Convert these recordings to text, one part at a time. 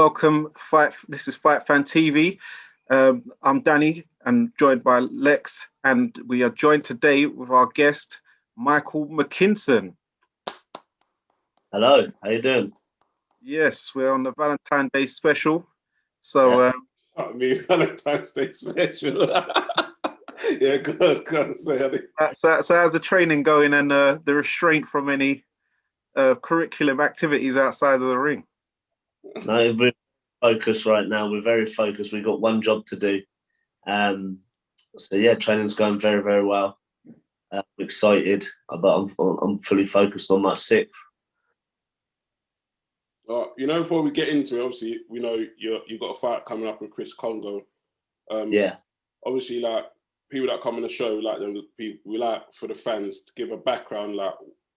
welcome. This is Fight Fan TV. I'm Danny and joined by Lex, and we are joined today with our guest, Michael Mckinson. Hello, how you doing? Yes, we're on the Valentine's Day special. So, Valentine's Day special. Yeah, go on, say so how's the training going and the restraint from any curriculum activities outside of the ring? No, we're focused right now. We're very focused. We've got one job to do. So yeah, training's going very, very well. I'm excited, but I'm fully focused on my sixth. Before we get into it, obviously, we know you've got a fight coming up with Chris Congo. Yeah. Obviously, like people that come on the show, we like for the fans to give a background, like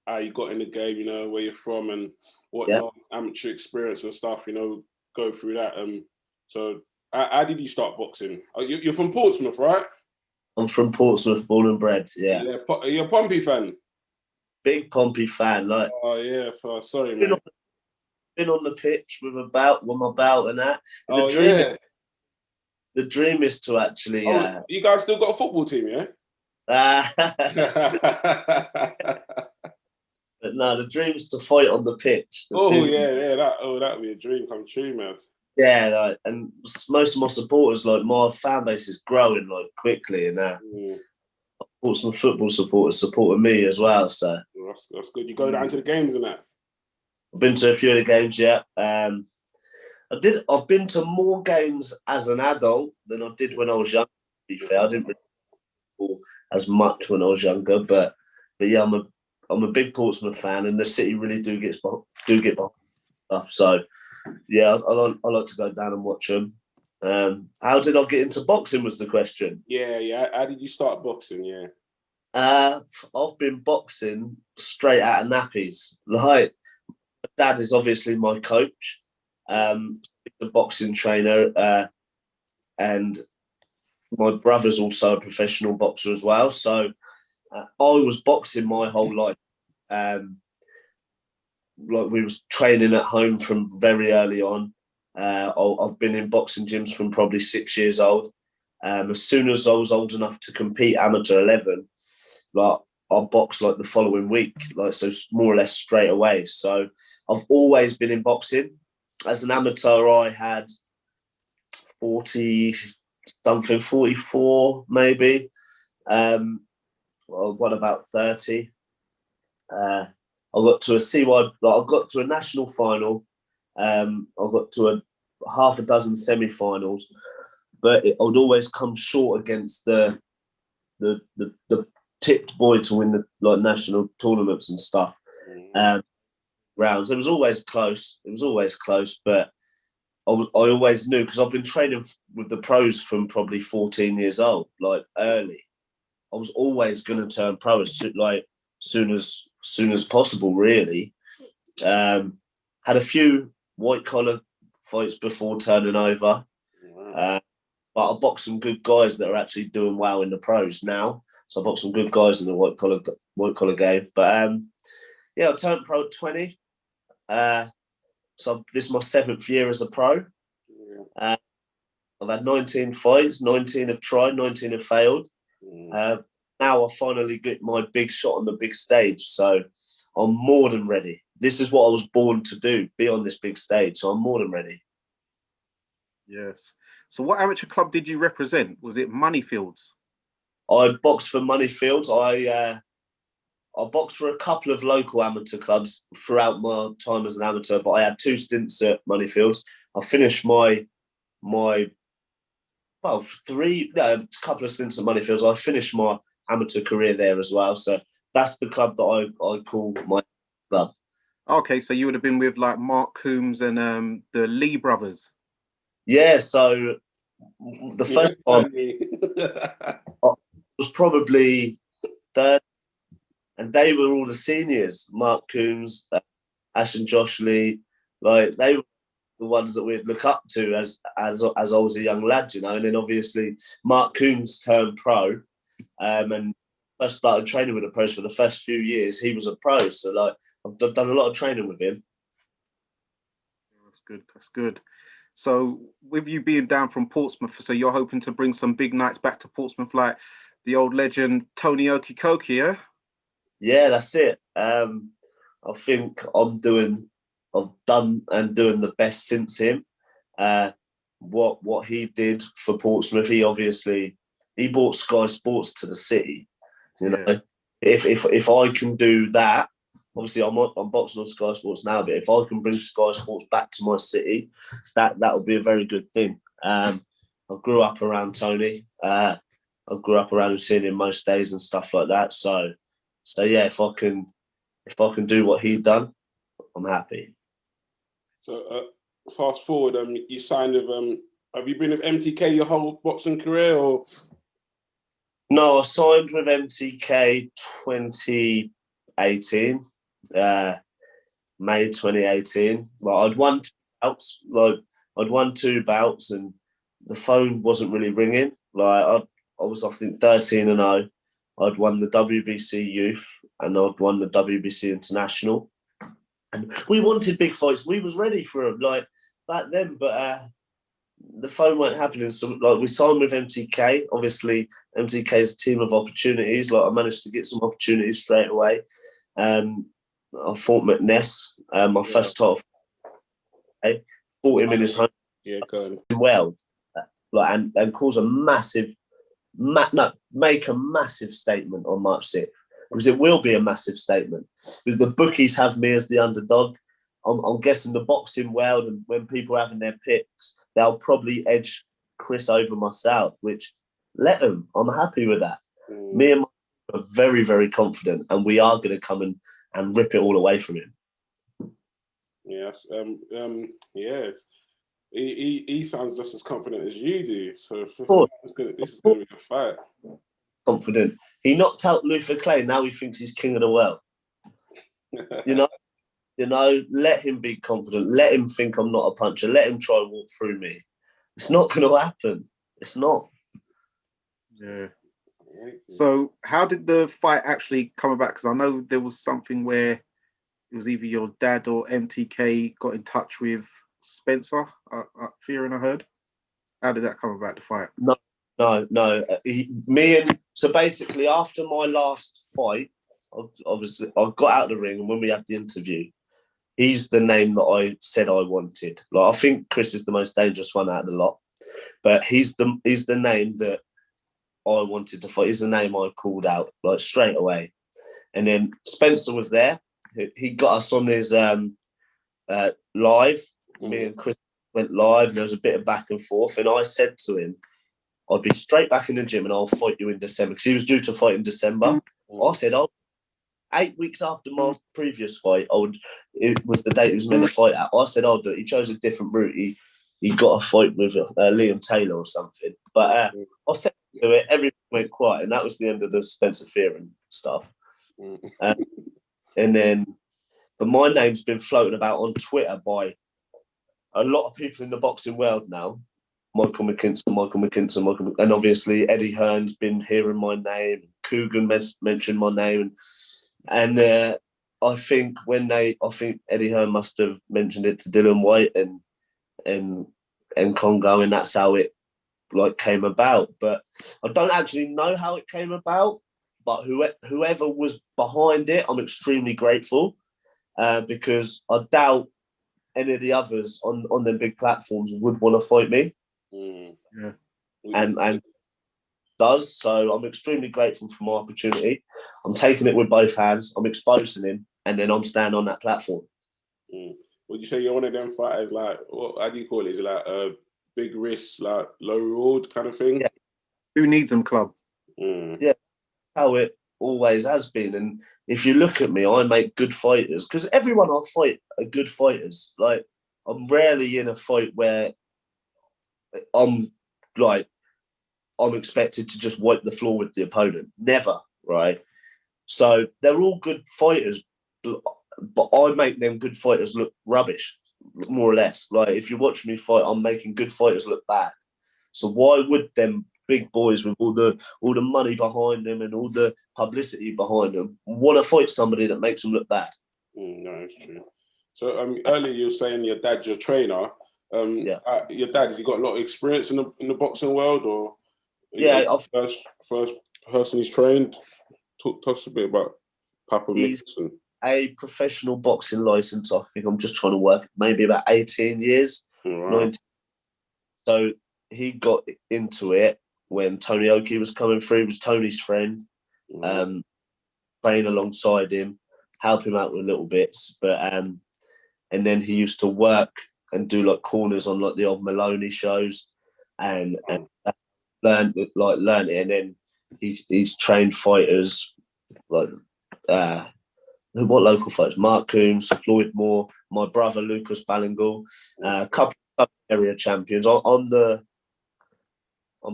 how you got in the game, where you're from and what your amateur experience and stuff, go through that. So how did you start boxing? You're from Portsmouth, right? I'm from Portsmouth, born and bred, yeah. You're a Pompey fan? Big Pompey fan. Oh, yeah, sorry, man. Been on the pitch with my belt and that. The dream is to actually... you guys still got a football team, yeah? But no, the dream is to fight on the pitch. That'd be a dream come true, man. Yeah, and most of my supporters, my fan base is growing quickly, and Portsmouth football supporters supported me as well. So that's good. You go down to the games and that. I've been to a few of the games, yeah. I've been to more games as an adult than I did when I was young. To be fair, I didn't really football as much when I was younger, but yeah, I'm a big Portsmouth fan, and the city really do get behind stuff. So yeah, I like to go down and watch them. How did I get into boxing? Was the question? Yeah. How did you start boxing? Yeah. I've been boxing straight out of nappies. My dad is obviously my coach. He's a boxing trainer, and my brother's also a professional boxer as well. So I was boxing my whole life. We was training at home from very early on. I've been in boxing gyms from probably 6 years old. As soon as I was old enough to compete amateur 11, I boxed the following week, so more or less straight away. So I've always been in boxing. As an amateur, I had 44 maybe. I won about 30. I got to a CY. I got to a national final. I got to half a dozen semi-finals, but I would always come short against the tipped boy to win the national tournaments and stuff. Rounds. It was always close. But I always knew, because I've been training with the pros from probably 14 years old, early. I was always going to turn pro as soon as possible, really. Had a few white collar fights before turning over. Wow. But I boxed some good guys that are actually doing well in the pros now. So I boxed some good guys in the white collar game. But I turned pro at 20. So this is my 7th year as a pro. I've had 19 fights, 19 have tried, 19 have failed. Now I finally get my big shot on the big stage. So I'm more than ready. This is what I was born to do, be on this big stage. So I'm more than ready. Yes. So what amateur club did you represent? Was it Moneyfields? I boxed for Moneyfields. I boxed for a couple of local amateur clubs throughout my time as an amateur, but I had 2 stints at Moneyfields. I finished a couple of stints at Moneyfields. I finished my amateur career there as well. So that's the club that I call my club. Okay, so you would have been with Mark Coombs and the Lee brothers. Yeah, so the first time I was probably 3rd, and they were all the seniors. Mark Coombs, Ash and Josh Lee, they were the ones that we'd look up to as I was a young lad, And then obviously Mark Coombs turned pro, and I started training with the pros for the first few years. He was a pro, so I've done a lot of training with him. That's good. So with you being down from Portsmouth, so you're hoping to bring some big nights back to Portsmouth, like the old legend Tony Okikoki, yeah? Yeah, that's it. I think I've done and doing the best since him. What he did for Portsmouth, he brought Sky Sports to the city. You know, if I can do that, obviously I'm boxing on Sky Sports now, but if I can bring Sky Sports back to my city, that would be a very good thing. I grew up around Tony. I grew up around him, seeing him most days and stuff like that. So yeah, if I can do what he done, I'm happy. So fast forward, you signed with have you been with MTK your whole boxing career, or? No, I signed with MTK 2018, May 2018. Like I'd won 2 bouts, and the phone wasn't really ringing. Like I was, I think, 13-0. I'd won the WBC Youth and I'd won the WBC International. And we wanted big fights. We was ready for them, like back then, but the phone weren't happening. So like we signed with MTK. Obviously, MTK is a team of opportunities. Like I managed to get some opportunities straight away. I fought McNess, my first title. I fought him in his home. Yeah, good. Well, like and cause make a massive statement on March 6th, because it will be a massive statement. Because the bookies have me as the underdog. I'm guessing the boxing world, and when people are having their picks, they'll probably edge Chris over myself, which let them. I'm happy with that. Me and my are very, very confident, and we are going to come and rip it all away from him. Yes. Yes. He sounds just as confident as you do. So this is going to be a fight. Confident. He knocked out Luther Clay. Now he thinks he's king of the world. You know, let him be confident. Let him think I'm not a puncher. Let him try and walk through me. It's not going to happen. It's not. Yeah. So how did the fight actually come about? Because I know there was something where it was either your dad or MTK got in touch with Spencer, Fear and I heard. How did that come about, the fight? No. So basically, after my last fight, obviously, I got out of the ring, and when we had the interview, he's the name that I said I wanted. Like I think Chris is the most dangerous one out of the lot, but he's the name that I wanted to fight. He's the name I called out like straight away. And then Spencer was there. He got us on his live. Me and Chris went live, and there was a bit of back and forth. And I said to him, I'd be straight back in the gym and I'll fight you in December, because he was due to fight in December. I said, 8 weeks after my previous fight, it was the date he was meant to fight at. I said, do it. He chose a different route. He got a fight with Liam Taylor or something. But I said to it, everything went quiet, and that was the end of the Spencer Fear and stuff. And then, but my name's been floated about on Twitter by a lot of people in the boxing world now. Michael Mckinson, and obviously Eddie Hearn's been hearing my name. Coogan mentioned my name, and I think Eddie Hearn must have mentioned it to Dillian Whyte and Congo, and that's how it like came about. But I don't actually know how it came about. But whoever was behind it, I'm extremely grateful, because I doubt any of the others on them big platforms would want to fight me. Yeah. And does. So I'm extremely grateful for my opportunity. I'm taking it with both hands. I'm exposing him, and then I'm standing on that platform. Would you say you're one of them fighters, like, how do you call it? Is it like a big risk, like low reward kind of thing? Yeah. Who needs them, club? Yeah, how it always has been. And if you look at me, I make good fighters, because everyone I fight are good fighters. Like, I'm rarely in a fight where I'm expected to just wipe the floor with the opponent. Never, right? So they're all good fighters, but I make them good fighters look rubbish, more or less. Like, if you watch me fight, I'm making good fighters look bad. So why would them big boys with all the money behind them and all the publicity behind them want to fight somebody that makes them look bad? No, it's true. So earlier you were saying your dad's your trainer. Your dad, has he got a lot of experience in the boxing world, or first person he's trained? Talk to us a bit about Papa Mckinson. A professional boxing license. I think I'm just trying to work maybe about 18 years. Wow. 19. So he got into it when Tony Oki was coming through. He was Tony's friend. Train alongside him, help him out with little bits, but and then he used to work and do like corners on like the old Maloney shows, and learned it, and then he's trained fighters like what local fighters? Mark Coombs, Floyd Moore, my brother Lucas Ballingal, a couple of area champions. I'm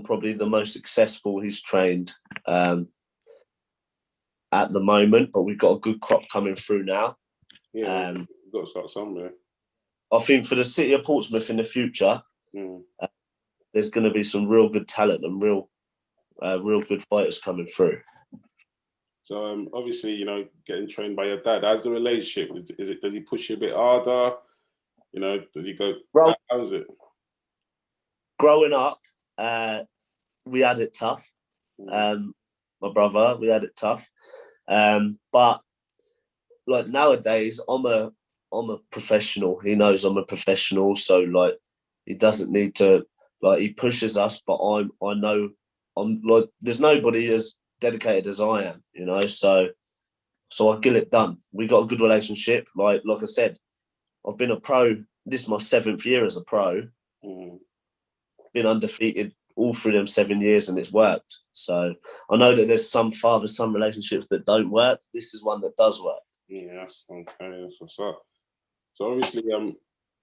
probably the most successful he's trained at the moment, but we've got a good crop coming through now. Yeah, we've got to start somewhere. I think for the city of Portsmouth in the future, there's going to be some real good talent and real good fighters coming through. So obviously, you know, getting trained by your dad. How's the relationship? Is it? Does he push you a bit harder? You know, does he go? How's it? Growing up, we had it tough. My brother, we had it tough. But like nowadays, I'm a professional. He knows I'm a professional, so like he doesn't need to, like, he pushes us, but I know I'm like, there's nobody as dedicated as I am, you know. So I get it done. We got a good relationship. Like I said, I've been a pro. This is my 7th year as a pro. Been undefeated all through them 7 years, and it's worked. So I know that there's some father-son relationships that don't work. This is one that does work. Yeah, that's okay. That's what's up. So obviously,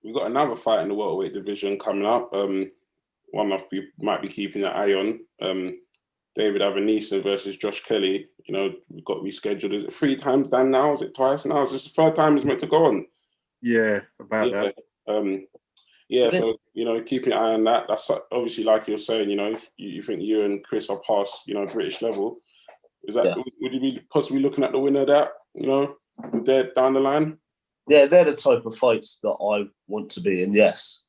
we've got another fight in the welterweight division coming up. One of you might be keeping an eye on. David Mckinson versus Josh Kelly. You know, we've got rescheduled. Is it 3 times done now? Is it twice now? Is this the 3rd time it's meant to go on? Yeah, about that. So, you know, keeping an eye on that. That's obviously, like you're saying, you know, if you think you and Chris are past, you know, British level, is that, would you be possibly looking at the winner of that, you know, there down the line? Yeah, they're the type of fights that I want to be in, yes.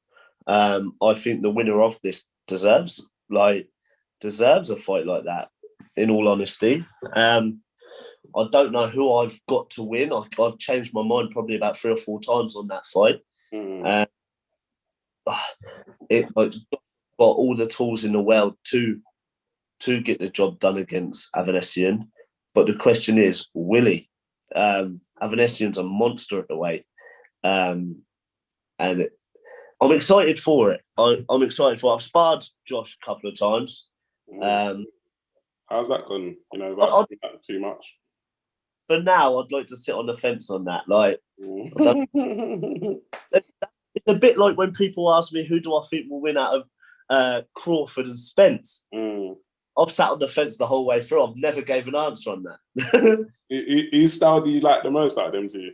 I think the winner of this deserves a fight like that, in all honesty. I don't know who I've got to win. I've changed my mind probably about 3 or 4 times on that fight. It got all the tools in the world to get the job done against Mckinson, but the question is, will he? Mckinson's a monster at the weight, and I'm excited for it. I'm excited for it. I've sparred Josh a couple of times. How's that gone? You know, about too much. For now, I'd like to sit on the fence on that. Like, it's a bit like when people ask me, who do I think will win out of Crawford and Spence? I've sat on the fence the whole way through. I've never gave an answer on that. Whose style do you like the most out of them two?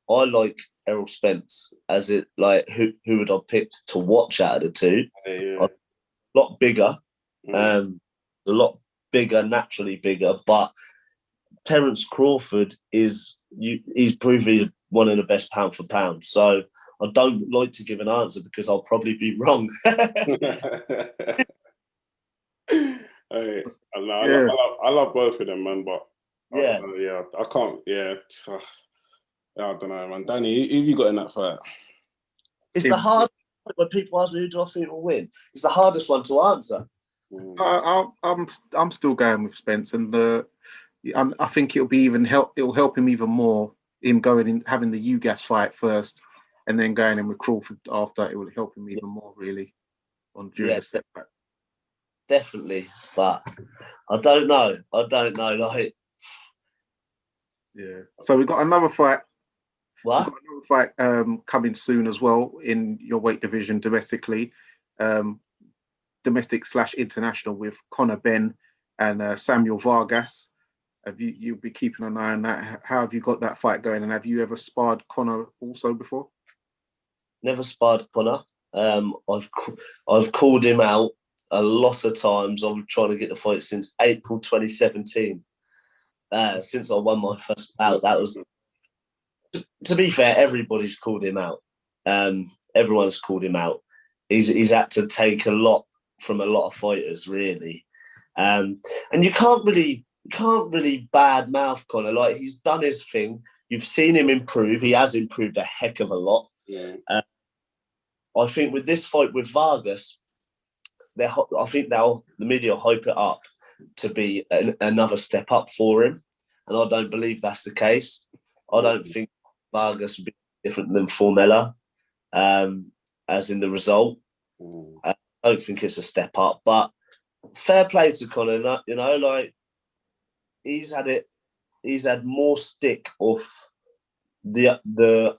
I like Errol Spence. As it, like, who would I pick to watch out of the two? A lot bigger. A lot bigger, naturally bigger. But Terence Crawford he's proving one of the best pound for pound. So I don't like to give an answer because I'll probably be wrong. I love both of them, man. But I can't. Yeah, I don't know, man. Danny, who have you got in that fight? It's the hard when people ask me who do I think will win. It's the hardest one to answer. I'm still going with Spence, and I think it'll help him even more. Him going in, having the UGAS fight first, and then going in with Crawford after, it will help him even more, really, during the setback. Definitely, but I don't know. Like, yeah. So we've got another fight. What? We've got another fight coming soon as well in your weight division domestically, domestic/international, with Conor Benn and Samuel Vargas. You'll be keeping an eye on that. How have you got that fight going? And have you ever sparred Conor also before? Never sparred Conor. I've called him out a lot of times. I'm trying to get the fight since April 2017. Since I won my first bout, that was, to be fair, everybody's called him out. everyone's called him out. He's had to take a lot from a lot of fighters, really. And you can't really bad mouth Conor. Like, he's done his thing. You've seen him improve. He has improved a heck of a lot. Yeah. I think with this fight with Vargas, I think the media hype it up to be another step up for him, and I don't believe that's the case. I don't think Vargas would be different than Formella, as in the result. I don't think it's a step up, but fair play to Conor. You know, like, he's had more stick off the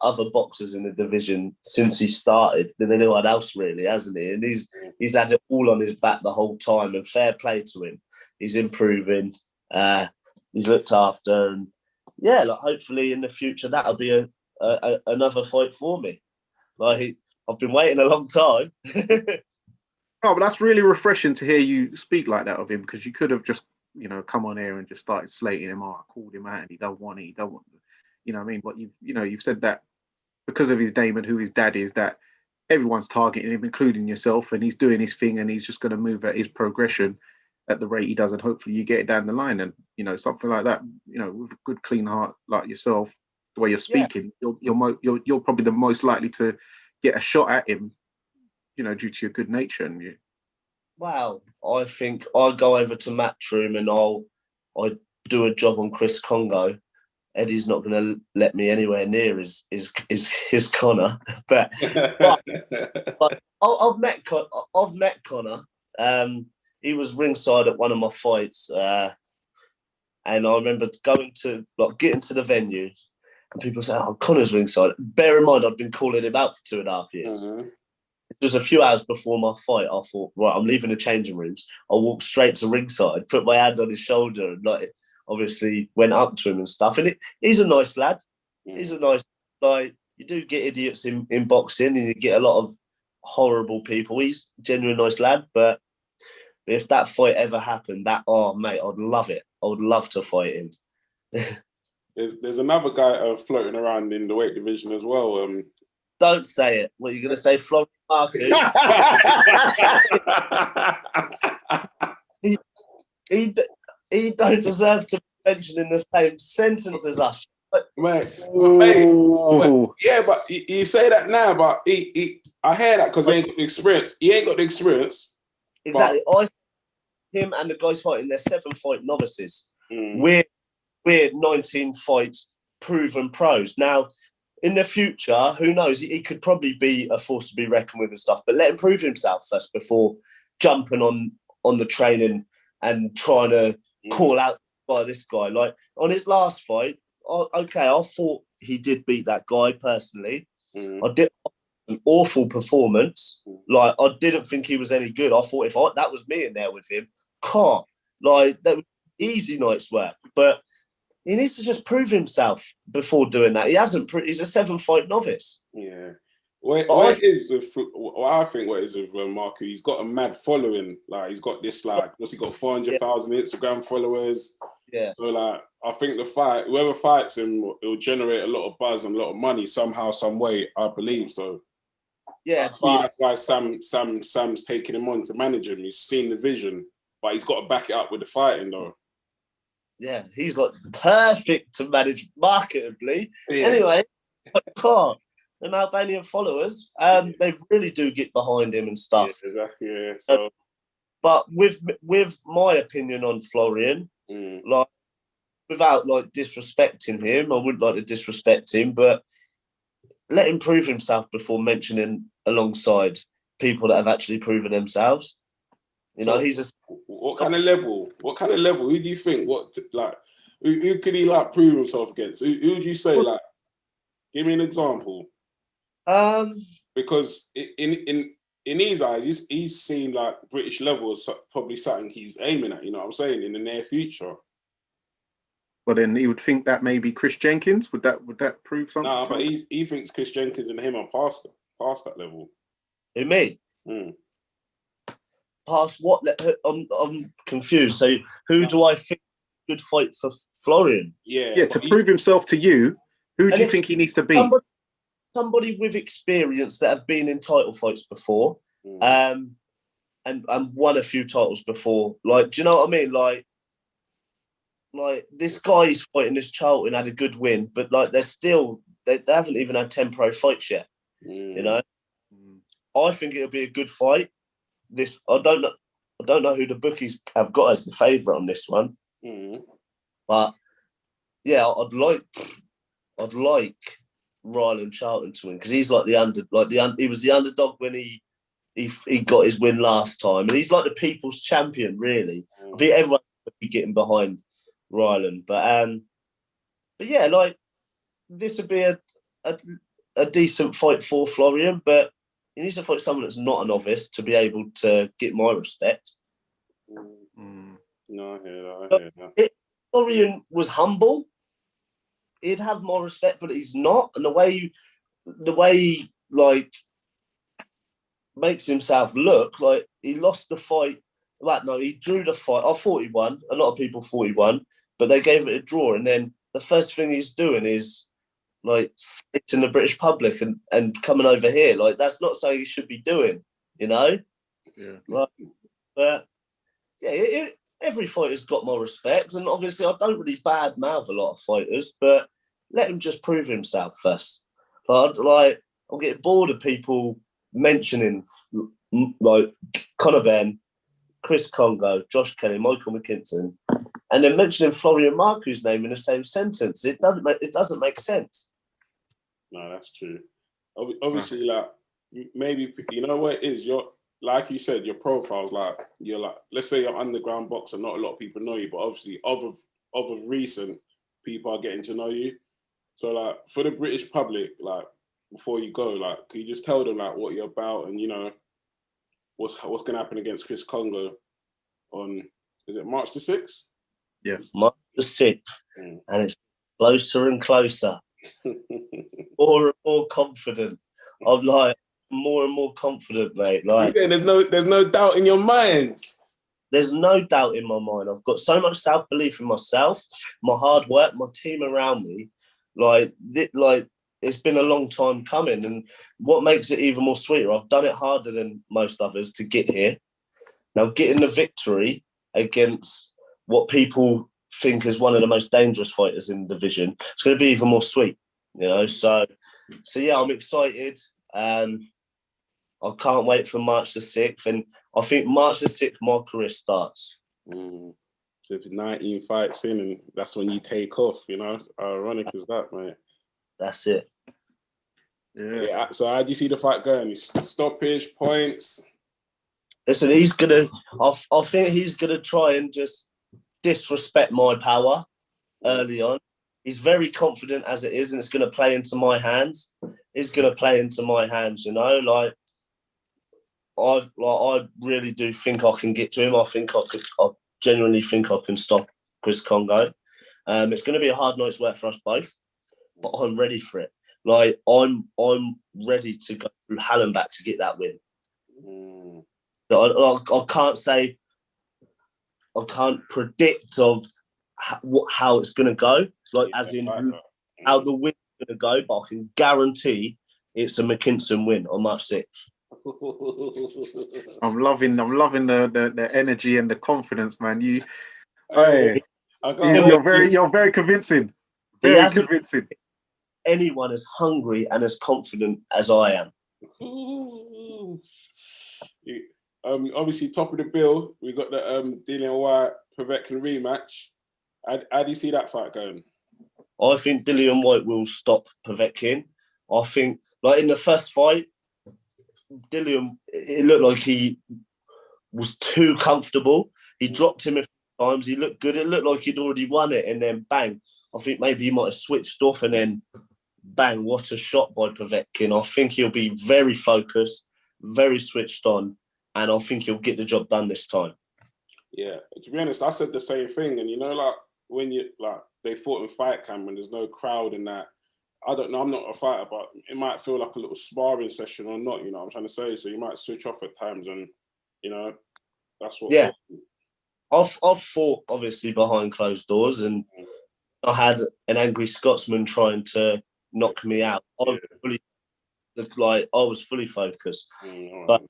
other boxers in the division since he started than anyone else, really, hasn't he? And he's had it all on his back the whole time, and fair play to him. He's improving. He's looked after, and yeah, like, hopefully in the future that'll be another fight for me. Like, I've been waiting a long time. Oh, but that's really refreshing to hear you speak like that of him, because you could have just, you know, come on here and just started slating him. I called him out and he don't want it. He don't want it. You know what I mean? But you've said that because of his name and who his dad is, that everyone's targeting him, including yourself, and he's doing his thing, and he's just going to move at his progression at the rate he does, and hopefully you get it down the line. And, you know, something like that, you know, with a good, clean heart like yourself, the way you're speaking, you're probably the most likely to get a shot at him, you know, due to your good nature. And you. Wow, I think I'll go over to Matchroom and I do a job on Chris Congo. Eddie's not going to let me anywhere near his Conor, but I've met Conor. He was ringside at one of my fights, and I remember getting to the venue, and people say, "Oh, Conor's ringside." Bear in mind, I'd been calling him out for 2.5 years. It was a few hours before my fight. I thought, right, I'm leaving the changing rooms. I walked straight to ringside, put my hand on his shoulder, and obviously went up to him and stuff. And he's a nice lad. He's a nice, you do get idiots in boxing, and you get a lot of horrible people. He's a genuine nice lad. But if that fight ever happened, mate, I'd love it. I would love to fight him. There's another guy floating around in the weight division as well. Don't say it. What are you going to say, Florian Marku? he don't deserve to be mentioned in the same sentence as us. Mate, yeah, but you say that now, but I hear that because he ain't got the experience. He ain't got the experience. Exactly. Him and the guys fighting, they're 7-fight novices. We're 19 fights proven pros. Now, in the future, who knows? He could probably be a force to be reckoned with and stuff, but let him prove himself first before jumping on the training and trying to call out by this guy. Like, on his last fight, I thought he did beat that guy personally. I did an awful performance. Like, I didn't think he was any good. I thought if that was me in there with him, that was easy night's work. But he needs to just prove himself before doing that. He hasn't. He's a 7-fight novice. Yeah. What it is with Marku, he's got a mad following. Like, he's got this, what's he got, 400,000 Instagram followers. Yeah. So, I think whoever fights him, it will generate a lot of buzz and a lot of money somehow, some way, I believe. So, yeah, that's why Sam's taking him on to manage him. He's seen the vision, but he's got to back it up with the fighting, though. Yeah, he's perfect to manage marketably. Yeah. Anyway, them Albanian followers, they really do get behind him and stuff. Yeah, exactly. Yeah. So, but with my opinion on Florian, without disrespecting him, I wouldn't like to disrespect him, but let him prove himself before mentioning alongside people that have actually proven themselves. You know, he's what kind of level? Who do you think? Who could he prove himself against? Who would you say give me an example? Because in his eyes, he's seen British level as probably something he's aiming at. You know what I'm saying? In the near future. Well, then he would think that maybe Chris Jenkins would that prove something? No, but he thinks Chris Jenkins and him are past that level. Who, me? Past what? I'm confused. So who do I think good fight for Florian? Yeah, to prove himself to you, who do you think he needs to beat? somebody with experience that have been in title fights before, and won a few titles before. Like, do you know what I mean? Like this guy's fighting this Charlton had a good win, but like they haven't even had 10 pro fights yet. You know, I think it'll be a good fight. I don't know who the bookies have got as the favourite on this one, but yeah, I'd like Ryland Charlton to win because he's like he was the underdog when he got his win last time, and he's like the people's champion, really. I think everyone would be getting behind Ryland, but yeah, like this would be a decent fight for Florian, but he needs to fight someone that's not a novice to be able to get my respect. No, I hear that. If Florian was humble, he'd have more respect, but he's not. And the way he like makes himself look like he lost the fight. Like, no, he drew the fight. I thought he won. A lot of people thought he won, but they gave it a draw. And then the first thing he's doing is like in the British public and coming over here. Like, that's not something he should be doing, you know? Yeah. Like, but yeah, every fighter's got more respect. And obviously, I don't really badmouth a lot of fighters, but let him just prove himself first. Like I'll get bored of people mentioning like Conor Benn, Chris Congo, Josh Kelly, Michael Mckinson, and then mentioning Florian Marco's name in the same sentence. It doesn't make sense. No, that's true. Obviously, like maybe you know what it is. You're like you said, your profile's like you're like, let's say you're underground boxer. Not a lot of people know you, but obviously, of recent, people are getting to know you. So like for the British public, like before you go, like can you just tell them like what you're about and you know what's gonna happen against Chris Congo on is it March the 6th? Yes. March the 6th. And it's closer and closer. More and more confident. I'm like more and more confident, mate. Like there's no doubt in your mind. There's no doubt in my mind. I've got so much self-belief in myself, my hard work, my team around me. Like it's been a long time coming, and what makes it even more sweeter, I've done it harder than most others to get here. Now, getting the victory against what people think is one of the most dangerous fighters in the division, it's going to be even more sweet, you know. So yeah, I'm excited. I can't wait for March the 6th, and I think March the 6th, my career starts. So if 19 fights in, and that's when you take off, you know. How ironic is that, mate? That's it. Yeah. So how do you see the fight going? Stoppage, points? Listen, I think he's gonna try and just disrespect my power early on. He's very confident as it is, and it's gonna play into my hands. It's gonna play into my hands, you know. Like I really do think I can get to him. I genuinely think I can stop Chris Congo. It's going to be a hard night's work for us both, but I'm ready for it. Like I'm ready to go through hell and back to get that win. So I can't say, I can't predict of how it's going to go. Like as in how the win's going to go, but I can guarantee it's a Mckinson win on March 6th. I'm loving the energy and the confidence, man. You're very convincing. Very convincing. Anyone as hungry and as confident as I am. Obviously, top of the bill, we got the Dillian Whyte Povetkin rematch. How do you see that fight going? I think Dillian Whyte will stop Povetkin. I think, like in the first fight, Dillian, it looked like he was too comfortable. He dropped him a few times. He looked good. It looked like he'd already won it, and then bang. I think maybe he might have switched off, and then bang, what a shot by Povetkin. I think he'll be very focused, very switched on, and I think he'll get the job done this time. Yeah, to be honest, I said the same thing. And you know, like when you like they fought in fight camp when there's no crowd and that. I don't know. I'm not a fighter, but it might feel like a little sparring session or not. You know what I'm trying to say? So you might switch off at times, and you know, that's what. Yeah, I've fought obviously behind closed doors, and I had an angry Scotsman trying to knock me out. I fully like I was fully focused. Right.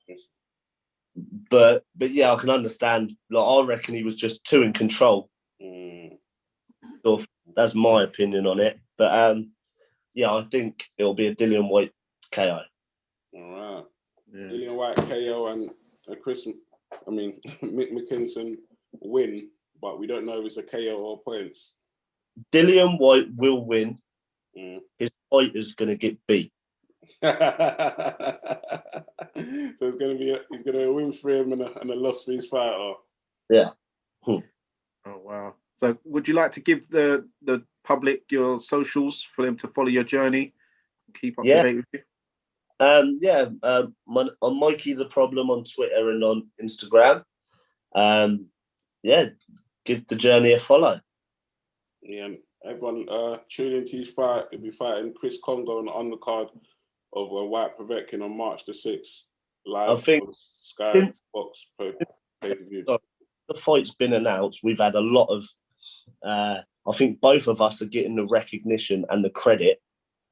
But yeah, I can understand. Like I reckon he was just too in control. So that's my opinion on it. But yeah, I think it'll be a Dillian Whyte KO. All right. Yeah. Dillian Whyte KO and Mckinson win, but we don't know if it's a KO or points. Dillian Whyte will win. His fighter's going to get beat. So it's going to be he's going to win for him and a loss for his fighter. Yeah. Oh wow. So would you like to give the public your socials for them to follow your journey, keep up to date with you? I'm Mikey the Problem on Twitter and on Instagram. Give the journey a follow. Yeah, everyone tune into his fight. He'll be fighting Chris Congo on the undercard of Whyte Povetkin on March the 6th. Live I think on Sky Box pay-per-view. The fight's been announced. We've had a lot of I think both of us are getting the recognition and the credit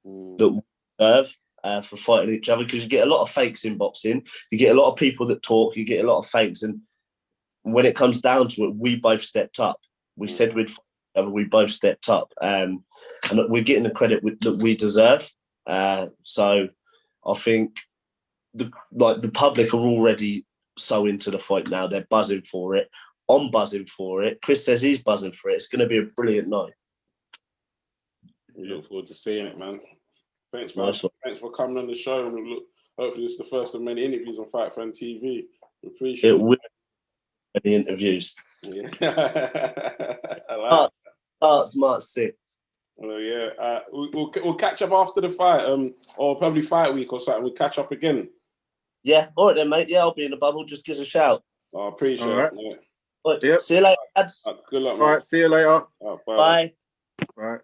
that we deserve for fighting each other, because you get a lot of fakes in boxing. You get a lot of people that talk. You get a lot of fakes, and when it comes down to it, we both stepped up. We said we'd fight each other. We both stepped up, and we're getting the credit that we deserve. So I think the public are already so into the fight now. They're buzzing for it. I'm buzzing for it. Chris says he's buzzing for it. It's going to be a brilliant night. We look forward to seeing it, man. Thanks for coming on the show, and hopefully this is the first of many interviews on Fight Fan TV. We appreciate it. Will be many interviews. Yeah. I like Starts March 6th. Oh yeah. We'll catch up after the fight, or probably fight week or something. We'll catch up again. Yeah. All right then, mate. Yeah, I'll be in the bubble. Just give us a shout. I appreciate it, mate. Yep. See you later, lads. Good luck, mate. All right, see you later. Bye. Bye.